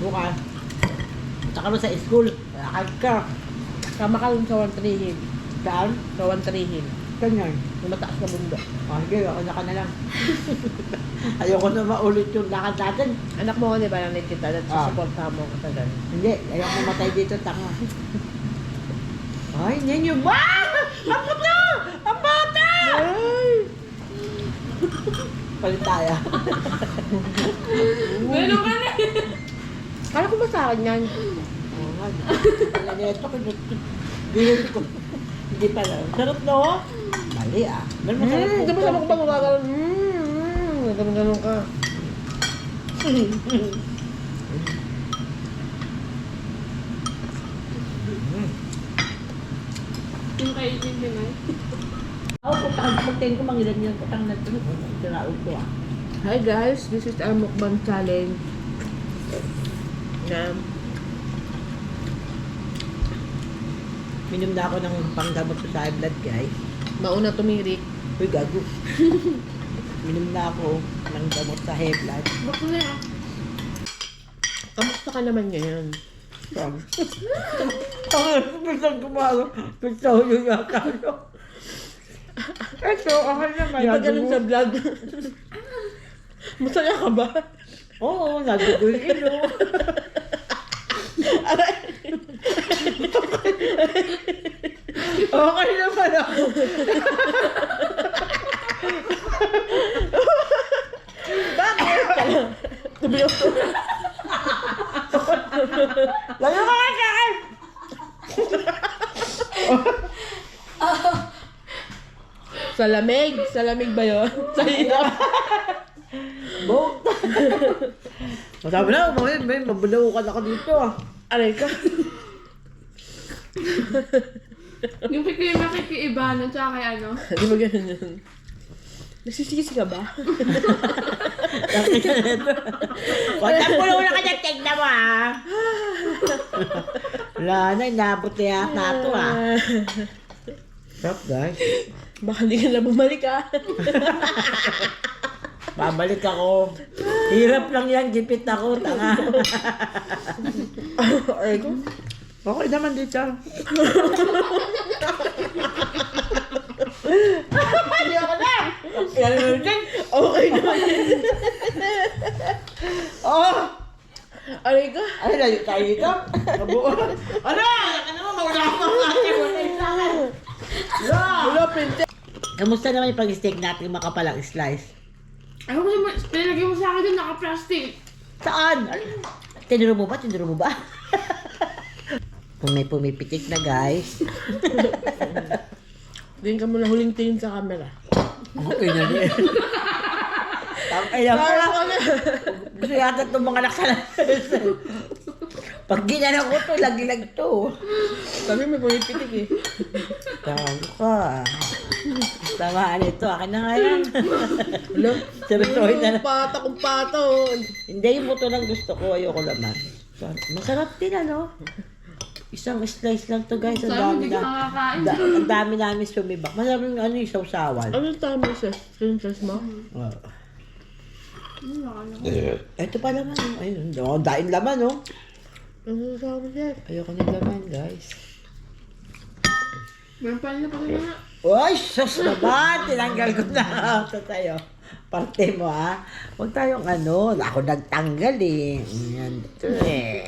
Bukas. Tsaka mo sa school. Lakad ka. Tama ka dun sa 13 Hill. Saan? Sa 13 Hill. Ganyan. Yung mataas na bundok. Sige, ako na ka na lang. Ayoko na maulit yung lakad natin. Anak mo ko, di ba, nanay kita, at Ah. susuportahan mo ko sa ganun. Hindi, ayoko matay dito, tanga. Ay, yan yung... Ah! Ang bata! Ang bata! Ay! Palit tayo. Meron ka na. Kala ko ba sa akin yan? Oo nga. Wala na ito. Binili ko. Hindi pala. Sarap no? Mali ah. Ganun masarap po. Di ba sabi ko ba magagalan? Ganun ka. Yung kainin din ay. Ako, pagkain ko mangilan yung putang na ito. Siraot ko ah. Hi guys, this is our mukbang challenge. Na Minom na ako ng panggamot ko sa high blood guys. mauna tumirik. Uy, gago. Minom na ako ng gamot sa high blood. Bako na yan. Kamusta ka naman ngayon? Ang pisang gumalo. Pisang yung yata. Ito, ako naman. Di ba ganun sa vlog? Masaya ka ba? Oo, nagugul ilo. Okay naman ako. Bakit? Tumiyo. Layo ka nga sa akin! Sa lamig? Sa lamig ba yun? Sa hirap? Bok! Masabi na, may mabulaw ako dito ah. Aray ka. Yung kay makikiibanan tsaka kay ano. Di ba ganun yun? Nasisisi ka ba? Huwag ang pulo na kanya, tignan mo ah. Wala na, inabot na yata ito ah. Sarap guys. Baka hindi ka na bumalik ah. Babalik ako. Hirap lang yan, gipit ako, tanga. Aray ko. Okay naman dito. Ayoko na! Yan mo din. Okay naman. Oh! Aray ka. Ay, layo tayo dito. Kabuo. Ano? Ano mo, mawala ko ang ating wala sa akin. Wala, pinte. Kamusta naman yung pag-steak natin makapalang slice? Ako mo naman, pinilagay mo sa akin dun, naka-plastic. Saan? Tinuro mo ba? Tinuro mo ba? Kung may pumipitik na guys. Din ka muna huling tingin sa camera. Okay na din. Ayan Parang pala. kami. Gusto yata itong mga naksalas. Pag ginano ko to, lagi-lag to. Sabi may pumipitik eh. Tago ka. Tamaan ito. Akin na nga yan. Wala. Seryosohin na lang. Pata kung pata oh. Hindi, yung buto lang gusto ko. Ayoko laman. Masarap din ano. Isang slice lang to guys. Ang Saan dami hindi ka na. nakakain? Ang dami namin sumibak. Masarap yung ano yung sausawan. Ano yung tama sa princess mo? Oh. Ano? Ito pa naman. Ayun. Oh, daing laman oh. Ano sabi siya? Ayoko ng laman guys. Meron pa nila pa rin na. Uy, sus naman! Tinanggal ko na ito tayo. Parte mo ha. Huwag tayong ano. Ako nagtanggal eh. Yan. Ito eh.